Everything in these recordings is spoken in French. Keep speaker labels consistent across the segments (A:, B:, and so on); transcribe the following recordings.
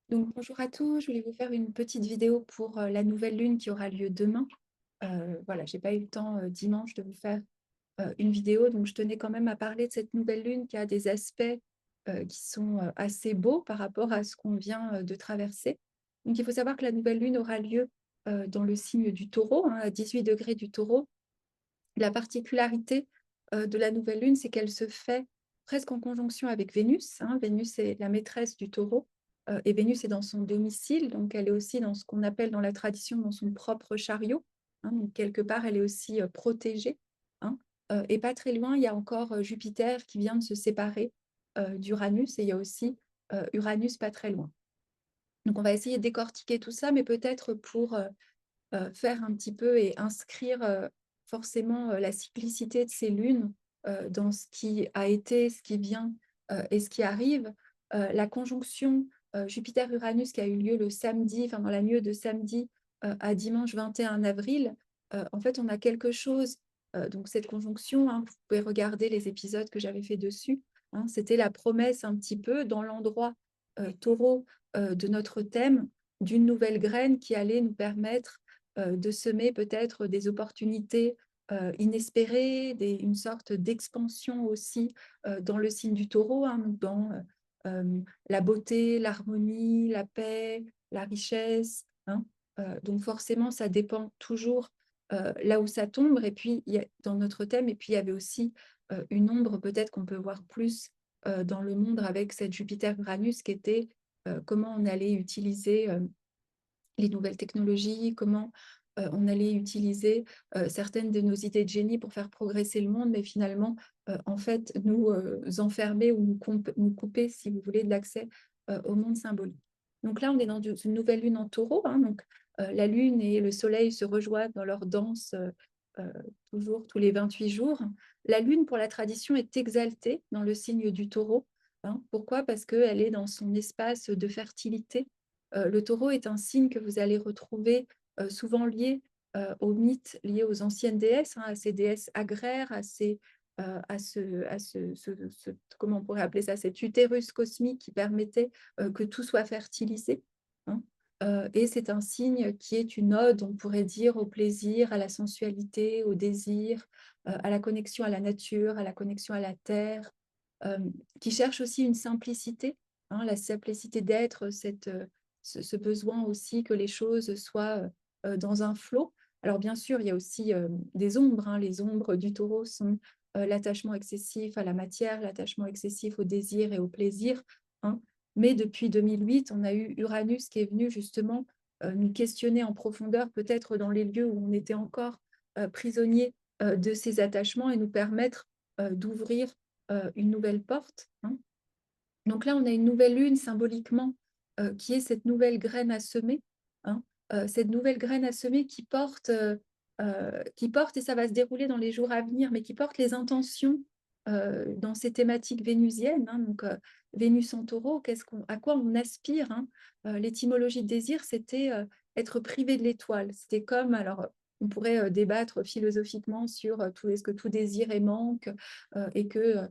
A: Donc, bonjour à tous, je voulais vous faire une petite vidéo pour la nouvelle lune qui aura lieu demain. Voilà, j'ai pas eu le temps dimanche de vous faire une vidéo, donc je tenais quand même à parler de cette nouvelle lune qui a des aspects qui sont assez beaux par rapport à ce qu'on vient de traverser. Donc, il faut savoir que la nouvelle lune aura lieu dans le signe du taureau, hein, à 18 degrés du taureau. La particularité de la nouvelle lune, c'est qu'elle se fait presque en conjonction avec Vénus, hein. Vénus est la maîtresse du taureau et Vénus est dans son domicile, donc elle est aussi dans ce qu'on appelle dans la tradition dans son propre chariot, hein, donc quelque part elle est aussi protégée, hein. Et pas très loin, il y a encore Jupiter qui vient de se séparer d'Uranus et il y a aussi Uranus pas très loin. Donc on va essayer de décortiquer tout ça, mais peut-être pour faire un petit peu et inscrire forcément la cyclicité de ces lunes dans ce qui a été, ce qui vient et ce qui arrive. La conjonction Jupiter-Uranus qui a eu lieu le samedi, enfin dans la nuit de samedi à dimanche 21 avril, en fait, on a quelque chose, donc cette conjonction, hein, vous pouvez regarder les épisodes que j'avais fait dessus, hein, c'était la promesse un petit peu dans l'endroit taureau de notre thème d'une nouvelle graine qui allait nous permettre de semer peut-être des opportunités inespérées, une sorte d'expansion aussi dans le signe du taureau, hein, dans la beauté, l'harmonie, la paix, la richesse, hein. Donc forcément, ça dépend toujours là où ça tombe. Et puis, il y a, dans notre thème, et puis il y avait aussi une ombre peut-être qu'on peut voir plus dans le monde avec cette Jupiter-Uranus qui était comment on allait utiliser les nouvelles technologies, comment on allait utiliser certaines de nos idées de génie pour faire progresser le monde, mais finalement, en fait, nous enfermer ou nous couper, si vous voulez, de l'accès au monde symbolique. Donc là, on est dans une nouvelle lune en taureau, hein, donc la lune et le soleil se rejoignent dans leur danse euh, toujours tous les 28 jours. La lune, pour la tradition, est exaltée dans le signe du taureau, hein. Pourquoi? Parce qu'elle est dans son espace de fertilité. Le taureau est un signe que vous allez retrouver souvent lié aux mythes, liés aux anciennes déesses, hein, à ces déesses agraires, comment on pourrait appeler ça, cet utérus cosmique qui permettait que tout soit fertilisé, hein. Et c'est un signe qui est une ode, on pourrait dire, au plaisir, à la sensualité, au désir, à la connexion à la nature, à la connexion à la terre, euh, qui cherche aussi une simplicité, hein, la simplicité d'être, ce besoin aussi que les choses soient dans un flot. Alors bien sûr, il y a aussi des ombres, hein. Les ombres du taureau sont l'attachement excessif à la matière, l'attachement excessif au désir et au plaisir, hein. Mais depuis 2008, on a eu Uranus qui est venu justement nous questionner en profondeur, peut-être dans les lieux où on était encore prisonnier de ces attachements et nous permettre d'ouvrir une nouvelle porte, hein. Donc là, on a une nouvelle lune symboliquement qui est cette nouvelle graine à semer, hein. Cette nouvelle graine à semer qui porte, et ça va se dérouler dans les jours à venir, mais qui porte les intentions dans ces thématiques vénusiennes, hein. Donc, Vénus en taureau, à quoi on aspire, hein. L'étymologie de désir, c'était être privé de l'étoile. C'était comme, alors, on pourrait débattre philosophiquement sur est-ce que tout désir est manque et que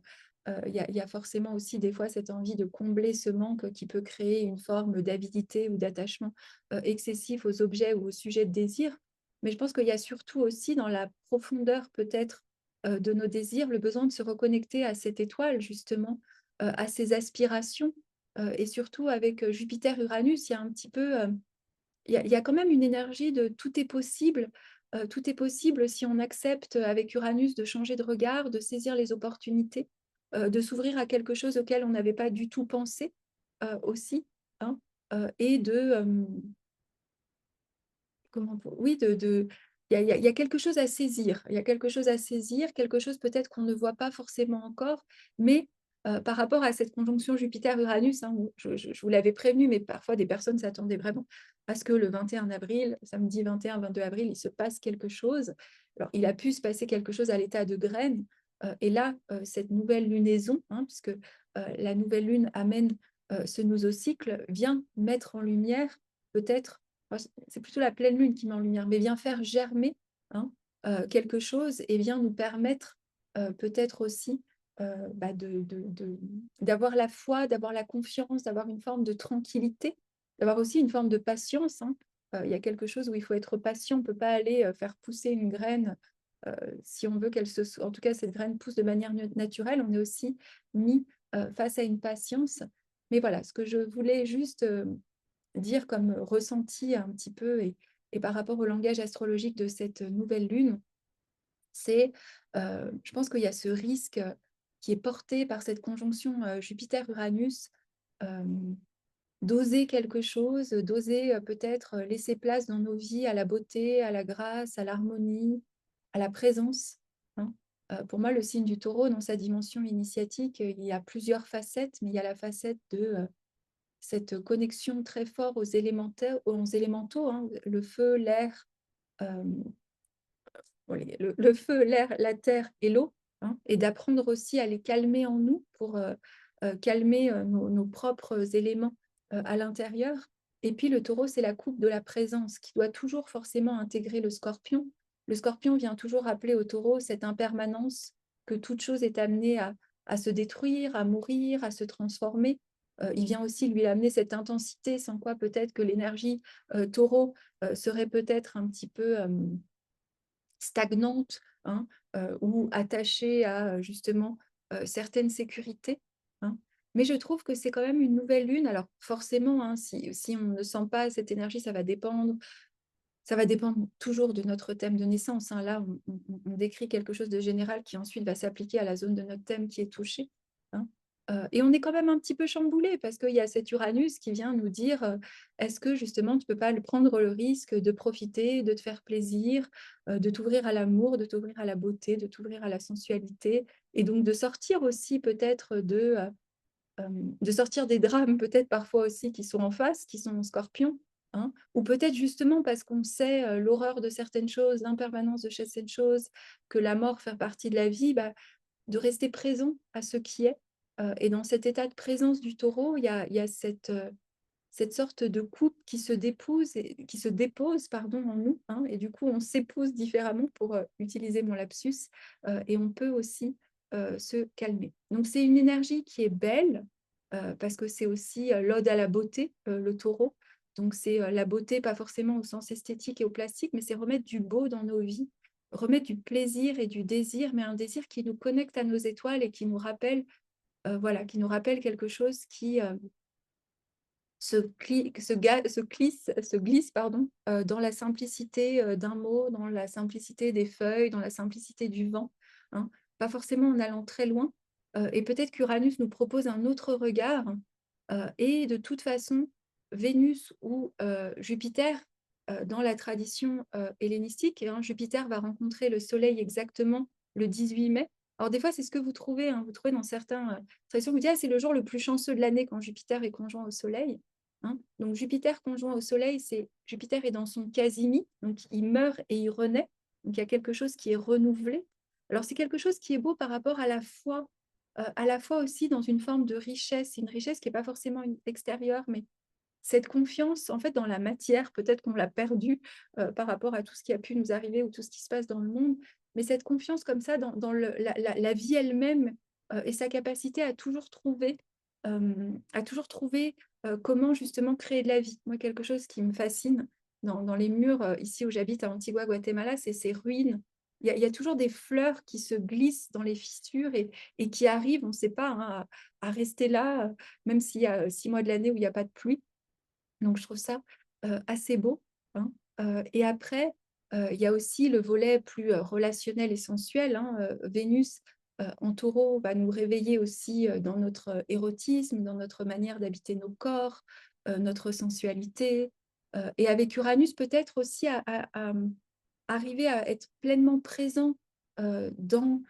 A: il y a forcément aussi des fois cette envie de combler ce manque qui peut créer une forme d'avidité ou d'attachement excessif aux objets ou aux sujets de désir. Mais je pense qu'il y a surtout aussi dans la profondeur peut-être de nos désirs le besoin de se reconnecter à cette étoile, justement, à ses aspirations. Et surtout avec Jupiter-Uranus, il y a un petit peu, il y a quand même une énergie de tout est possible. Tout est possible si on accepte avec Uranus de changer de regard, de saisir les opportunités, de s'ouvrir à quelque chose auquel on n'avait pas du tout pensé aussi, hein, et oui, il y a quelque chose à saisir. Il y a quelque chose à saisir, quelque chose peut-être qu'on ne voit pas forcément encore, mais par rapport à cette conjonction Jupiter-Uranus, hein, où je vous l'avais prévenu, mais parfois des personnes s'attendaient vraiment à ce que le 21 avril, samedi 21-22 avril, il se passe quelque chose. Alors, il a pu se passer quelque chose à l'état de graine, et là, cette nouvelle lunaison, hein, puisque la nouvelle lune amène ce nouveau cycle, vient mettre en lumière peut-être c'est plutôt la pleine lune qui met en lumière, mais vient faire germer, hein, quelque chose et vient nous permettre peut-être aussi d'avoir la foi, d'avoir la confiance, d'avoir une forme de tranquillité d'avoir aussi une forme de patience, hein. Il y a quelque chose où il faut être patient. On ne peut pas aller, faire pousser une graine, heu, si on veut qu'elle se en tout cas, cette graine pousse de manière naturelle, on est aussi mis, face à une patience. Mais voilà, ce que je voulais juste, dire comme ressenti un petit peu et par rapport au langage astrologique de cette nouvelle lune, c'est, je pense qu'il y a ce risque, qui est porté par cette conjonction, Jupiter-Uranus, hem, d'oser quelque chose, d'oser, peut-être, laisser place dans nos vies à la beauté, à la grâce, à l'harmonie, à la présence, hein. Pour moi, le signe du Taureau, dans sa dimension initiatique, il y a plusieurs facettes, mais il y a la facette de, cette connexion très fort aux élémentaux, hein, le feu, l'air, hem bon, le feu, l'air, la terre et l'eau, hein, et d'apprendre aussi à les calmer en nous pour, calmer, nos propres éléments, à l'intérieur. Et puis le Taureau, c'est la coupe de la présence qui doit toujours forcément intégrer le Scorpion. Le Scorpion vient toujours rappeler au Taureau cette impermanence, que toute chose est amenée à se détruire, à mourir, à se transformer. Il vient aussi lui amener cette intensité sans quoi peut-être que l'énergie, Taureau, serait peut-être un petit peu, stagnante, hein, ou attachée à, justement, certaines sécurités, hein. Mais je trouve que c'est quand même une nouvelle lune. Alors forcément, hein, si on ne sent pas cette énergie, ça va dépendre toujours de notre thème de naissance, hein. Là, on décrit quelque chose de général qui ensuite va s'appliquer à la zone de notre thème qui est touchée, hein. Et on est quand même un petit peu chamboulé parce qu'il y a cet Uranus qui vient nous dire, est-ce que justement tu peux pas prendre le risque de profiter, de te faire plaisir, de t'ouvrir à l'amour, de t'ouvrir à la beauté, de t'ouvrir à la sensualité et donc de sortir aussi peut-être de sortir des drames peut-être parfois aussi qui sont en face, qui sont en Scorpion, hein. Ou peut-être justement parce qu'on sait, l'horreur de certaines choses, l'impermanence de certaines choses, que la mort fait partie de la vie, bah, de rester présent à ce qui est. Et dans cet état de présence du Taureau, il y a cette sorte de coupe qui se dépose pardon, en nous, hein, et du coup on s'épouse différemment pour, utiliser mon lapsus, et on peut aussi, se calmer. Donc c'est une énergie qui est belle, parce que c'est aussi, l'ode à la beauté, le Taureau. Donc c'est, la beauté pas forcément au sens esthétique et au plastique, mais c'est remettre du beau dans nos vies, remettre du plaisir et du désir, mais un désir qui nous connecte à nos étoiles et qui nous rappelle, voilà, qui nous rappelle quelque chose qui, se glisse pardon, dans la simplicité, d'un mot, dans la simplicité des feuilles, dans la simplicité du vent, hein. Pas forcément en allant très loin, et peut-être qu'Uranus nous propose un autre regard, et de toute façon, Vénus ou, Jupiter, dans la tradition, hellénistique, hein, Jupiter va rencontrer le Soleil exactement le 18 mai. Alors des fois, c'est ce que vous trouvez, hein, vous trouvez dans certains, traditions, vous dites: «Ah, c'est le jour le plus chanceux de l'année quand Jupiter est conjoint au Soleil». Hein. Donc Jupiter conjoint au Soleil, c'est Jupiter est dans son quasimi, donc il meurt et il renaît. Donc il y a quelque chose qui est renouvelé. Alors c'est quelque chose qui est beau par rapport à la fois aussi dans une forme de richesse, une richesse qui est pas forcément extérieure, mais cette confiance en fait dans la matière, peut-être qu'on l'a perdue, par rapport à tout ce qui a pu nous arriver ou tout ce qui se passe dans le monde, mais cette confiance comme ça dans la vie elle-même, et sa capacité à toujours trouver, comment justement créer de la vie. Moi, quelque chose qui me fascine dans les murs, ici où j'habite à Antigua, Guatemala, c'est ces ruines. Il y a toujours des fleurs qui se glissent dans les fissures et qui arrivent, on ne sait pas, hein, à rester là, même s'il y a 6 mois de l'année où il y a pas de pluie. Donc je trouve ça, assez beau, hein. Et après, il y a aussi le volet plus, relationnel et sensuel, hein. Vénus, en Taureau va nous réveiller aussi, dans notre, érotisme, dans notre manière d'habiter nos corps, notre sensualité, et avec Uranus peut-être aussi arriver à être pleinement présent, dans,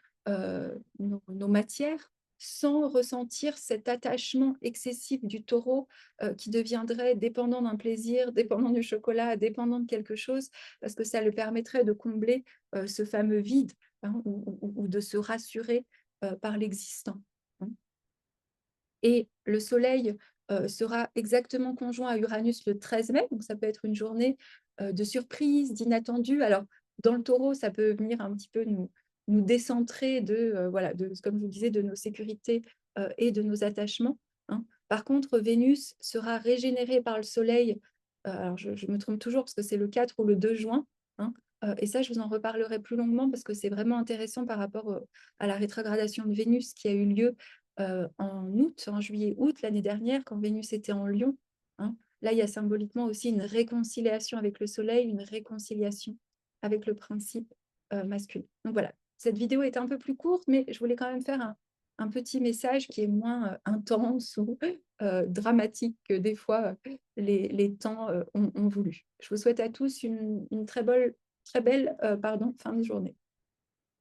A: nos matières, sans ressentir cet attachement excessif du Taureau, qui deviendrait dépendant d'un plaisir, dépendant du chocolat, dépendant de quelque chose, parce que ça le permettrait de combler, ce fameux vide, hein, ou de se rassurer, par l'existant, hein. Et le soleil, sera exactement conjoint à Uranus le 13 mai, donc ça peut être une journée, de surprise, d'inattendu. Alors dans le Taureau, ça peut venir un petit peu nous décentrer de, voilà, comme je vous disais, de nos sécurités, et de nos attachements, hein. Par contre, Vénus sera régénérée par le Soleil, alors je me trompe toujours parce que c'est le 4 ou le 2 juin, hein, et ça, je vous en reparlerai plus longuement parce que c'est vraiment intéressant par rapport, à la rétrogradation de Vénus qui a eu lieu, en août, en juillet-août l'année dernière quand Vénus était en Lion, hein. Là, il y a symboliquement aussi une réconciliation avec le Soleil, une réconciliation avec le principe, masculin. Donc voilà, cette vidéo est un peu plus courte, mais je voulais quand même faire un petit message qui est moins, intense ou, dramatique que des fois, les temps, ont voulu. Je vous souhaite à tous une très belle, pardon, fin de journée.